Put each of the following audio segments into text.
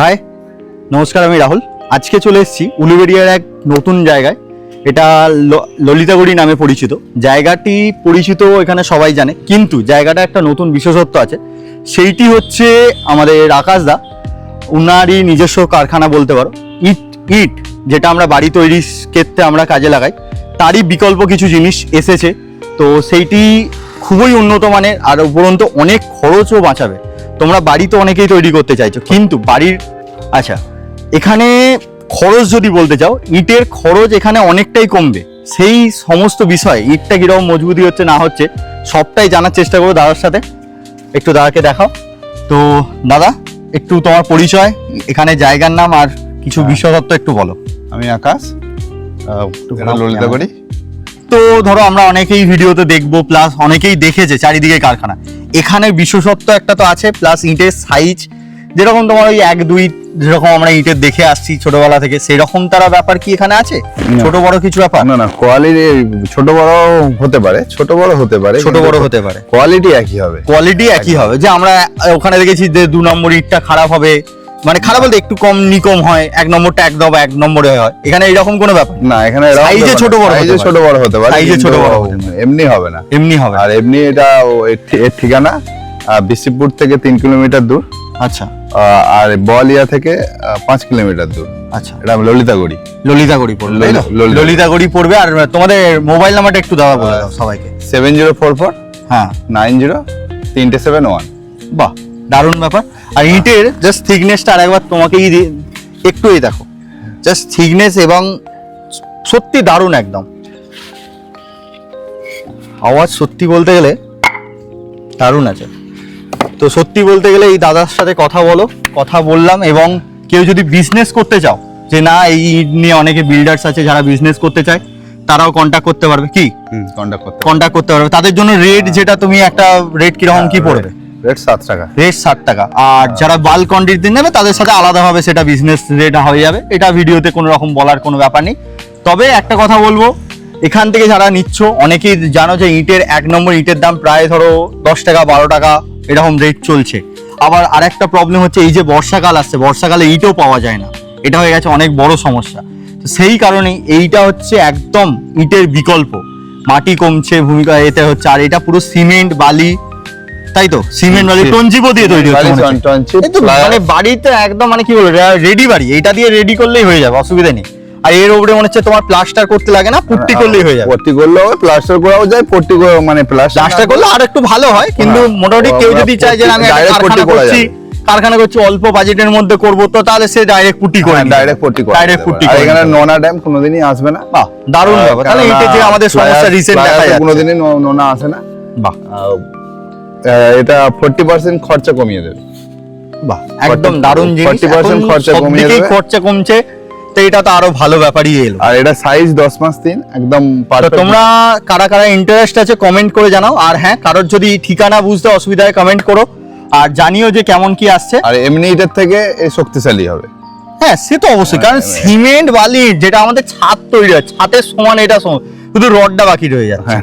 High নমস্কার, আমি রাহুল। আজকে চলে এসেছি উলুবেড়িয়ার এক নতুন জায়গায়। এটা ললিতাগুড়ি নামে পরিচিত। জায়গাটি পরিচিত এখানে সবাই জানে, কিন্তু জায়গাটা একটা নতুন বিশেষত্ব আছে। সেইটি হচ্ছে আমাদের আকাশদা, উনারই নিজস্ব কারখানা বলতে পারো। ইট যেটা আমরা বাড়ি তৈরির ক্ষেত্রে আমরা কাজে লাগাই, তারই বিকল্প কিছু জিনিস এসেছে। তো সেইটি খুবই উন্নত মানের, আর উপরন্ত অনেক খরচও বাঁচাবে। তোমরা বাড়ি তো অনেকেই তৈরি করতে চাইছো, কিন্তু বাড়ির এখানে খরচ যদি বলতে চাও, ইটের খরচ এখানে অনেকটাই কমবে। সেই সমস্ত বিষয়, ইটটা কিরকম মজবুতি হচ্ছে না হচ্ছে সবটাই জানার চেষ্টা করবো দাদার সাথে। একটু দাদাকে দেখাও তো। দাদা, একটু তোমার পরিচয়, এখানে জায়গার নাম আর কিছু বিশেষত্ব একটু বলো। আমি আকাশ, ললিতাগুড়ি। তো ধরো আমরা অনেকেই ভিডিওতে দেখবো, প্লাস অনেকেই দেখেছে চারিদিকে কারখানা। এখানে বিশেষত্ব একটা তো আছে, প্লাস ইটের সাইজ যেরকম তোমার ওই 1-2 যেরকম আমরা ইটের দেখে আসছি ছোটবেলা থেকে, সেরকম তারা ব্যাপার কি এখানে আছে? ছোট বড় কিছু ব্যাপার না, কোয়ালিটি ছোট বড় হতে পারে, ছোট বড় হতে পারে, কোয়ালিটি একই হবে। যে আমরা ওখানে দেখেছি যে 2 নম্বর ইটটা খারাপ হবে, মানে খারাপ বলতে একটু কম নিকম হয়, 1 নম্বরটা একদম 1 নম্বরে হয়। এখানে এরকম কোনো ব্যাপার না, এখানে সাইজে ছোট বড় হতে পারে, এমনি হবে না। আর এমনি এটা এর ঠিকানা বিশিবপুর থেকে 3 কিলোমিটার দূর। আচ্ছা। আর বলিয়া থেকে 5 কিলোমিটার দূর। আচ্ছা, এটা ললিতাগুড়ি পড়বে। ললিতাগুড়ি পড়বে। আর তোমাদের মোবাইল নাম্বারটা একটু দাও বলে দাও সবাইকে। 7044 হ্যাঁ 90 বাহ, দারুণ ব্যাপার। আর ইটের জাস্ট থিকনেসটা আরেকবার তোমাকে একটু দেখো, জাস্ট থিকনেস এবং সত্যি দারুণ একদম। আওয়াজ সত্যি বলতে গেলে দারুণ আছে। তো সত্যি বলতে গেলে এই দাদার সাথে কথা বললাম, এবং কেউ যদি বিজনেস করতে চাও, যে না এই ইট নিয়ে অনেকে বিল্ডার্স আছে যারা বিজনেস করতে চায়, তারাও কন্ট্যাক্ট করতে পারবে। কি কন্ট্যাক্ট করতে পারবে? তাদের জন্য রেট যেটা তুমি একটা রেট কিরকম কি পড়বে? রেট 7 টাকা। রেট 7 টাকা। আর যারা বাল্ক কোয়ান্টিটি নেবে তাদের সাথে আলাদাভাবে সেটা বিজনেস রেট হয়ে যাবে। এটা ভিডিওতে কোনো রকম বলার কোনো ব্যাপার নেই। তবে একটা কথা বলবো, এখান থেকে যারা নিচ্ছ অনেকেই জানো যে ইটের 1 নম্বর ইটের দাম প্রায় ধরো 10 টাকা 12 টাকা এরকম রেট চলছে। আবার আরেকটা প্রবলেম হচ্ছে, এই যে বর্ষাকাল আসছে, বর্ষাকালে ইটও পাওয়া যায় না। এটা হয়ে গেছে অনেক বড় সমস্যা। তো সেই কারণেই এইটা হচ্ছে একদম ইটের বিকল্প। মাটি কমছে, ভূমিকা এতে হচ্ছে। আর এটা পুরো সিমেন্ট বালি, তাই তো? সিমেন্ট বালি টঞ্চিপো দিয়ে তৈরি হচ্ছে, মানে বাড়িতে একদম মানে কি বলবো, রেডি বাড়ি। এইটা দিয়ে রেডি করলেই হয়ে যাবে, অসুবিধা নেই। আর এর উপরে মনে হচ্ছে তোমার প্লাস্টার করতে লাগে না, পুট্টি করলেই হয়ে যাবে। পুট্টি করলেও প্লাস্টার করাও যায়, পুট্টি মানে প্লাস্টার করলে আর একটু ভালো হয়। কিন্তু মোটামুটি কেউ যদি চায় যে আমি কারখানা করছি অল্প বাজেটের মধ্যে করব, তো তাহলে সে ডাইরেক্ট পুট্টি করে, ডাইরেক্ট পুট্টি করে। এখানে নোনা ড্যাম কোনোদিনই আসবে না। বাহ, দারুণ ব্যাপার। তাহলে এটা যে আমাদের সমস্যা রিসেন্ট দেখা যাচ্ছে, কোনোদিনই নোনা আসে না। বাহ, এটা 40% খরচা কমিয়ে দেবে। বাহ, একদম দারুণ জিনিস। 40% খরচা কমিয়ে দেবে, খরচা কমছে, তো এটা তো আরো ভালো ব্যাপারই এলো। আর এটা সাইজ 10 মাস 3 একদম পারফেক্ট। তোমরা কারা ইন্টারেস্ট আছে কমেন্ট করে জানাও। আর হ্যাঁ, কারোর যদি ঠিকানা বুঝতে অসুবিধা হয় কমেন্ট করো, আর জানিও যে কেমন কি আসছে। আর এমনি এটার থেকে এই শক্তিশালী হবে। হ্যাঁ, সে তো অবশ্যই, কারণ সিমেন্ট বালি যেটা আমাদের ছাদ তৈরি হয়, ছাদের সমান এটা শুধু রডটা বাকি রয়ে যাচ্ছে।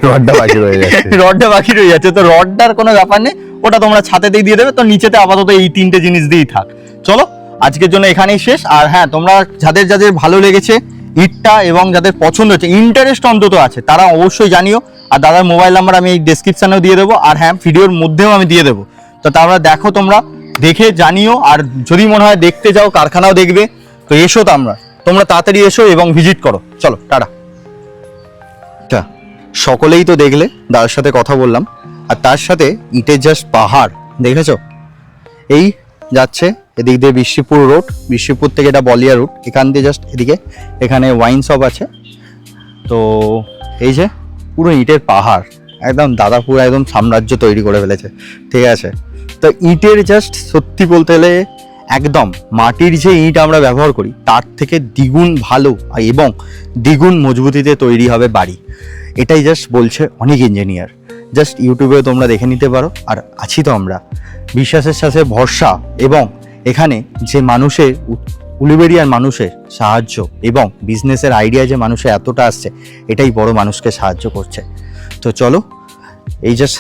রডটা বাকি রয়ে যাচ্ছে। তো রডটার কোনো ব্যাপার নেই, ওটা তোমরা ছাদেতেই দিয়ে দেবে। তো নিচেতে আপাতত এই 3টে জিনিস দিয়েই থাক। চলো, আজকের জন্য এখানেই শেষ। আর হ্যাঁ, তোমরা যাদের ভালো লেগেছে ইটটা এবং যাদের পছন্দ হচ্ছে, ইন্টারেস্ট অন্তত আছে, তারা অবশ্যই জানিও। আর দাদার মোবাইল নাম্বার আমি এই ডেসক্রিপশনেও দিয়ে দেবো, আর হ্যাঁ ভিডিওর মধ্যেও আমি দিয়ে দেবো। তো তারা দেখো, তোমরা দেখে জানিও। আর যদি মনে হয় দেখতে যাও, কারখানাও দেখবে, তো এসো। তোমরা তাড়াতাড়ি এসো এবং ভিজিট করো। চলো, টাটা। সকলেই তো দেখলে, দাদার সাথে কথা বললাম। আর তার সাথে ইটের জাস্ট পাহাড় দেখেছো, এই যাচ্ছে এদিক দিয়ে বিশ্বপুর রোড, বিশ্বপুর থেকে এটা বলিয়া রুট। এখান দিয়ে জাস্ট এখানে ওয়াইন শপ আছে। তো এই যে পুরো ইটের পাহাড়, একদম দাদা পুরো একদম সাম্রাজ্য তৈরি করে ফেলেছে, ঠিক আছে? তো ইটের জাস্ট সত্যি বলতে গেলে একদম মাটির যে ইট আমরা ব্যবহার করি তার থেকে দ্বিগুণ ভালো এবং দ্বিগুণ মজবুতিতে তৈরি হবে বাড়ি। এটাই জাস্ট বলছে অনেক ইঞ্জিনিয়ার। জাস্ট ইউটিউবে তোমরা দেখে নিতে পারো। আর আছি তো আমরা, বিশ্বাসের সাথে ভরসা, এবং এখানে যে মানুষের উলুবেড়িয়ার মানুষের সাহায্য এবং বিজনেসের আইডিয়া যে মানুষের এতটা আসছে, এটাই বড় মানুষকে সাহায্য করছে। তো চলো, এই জাস্ট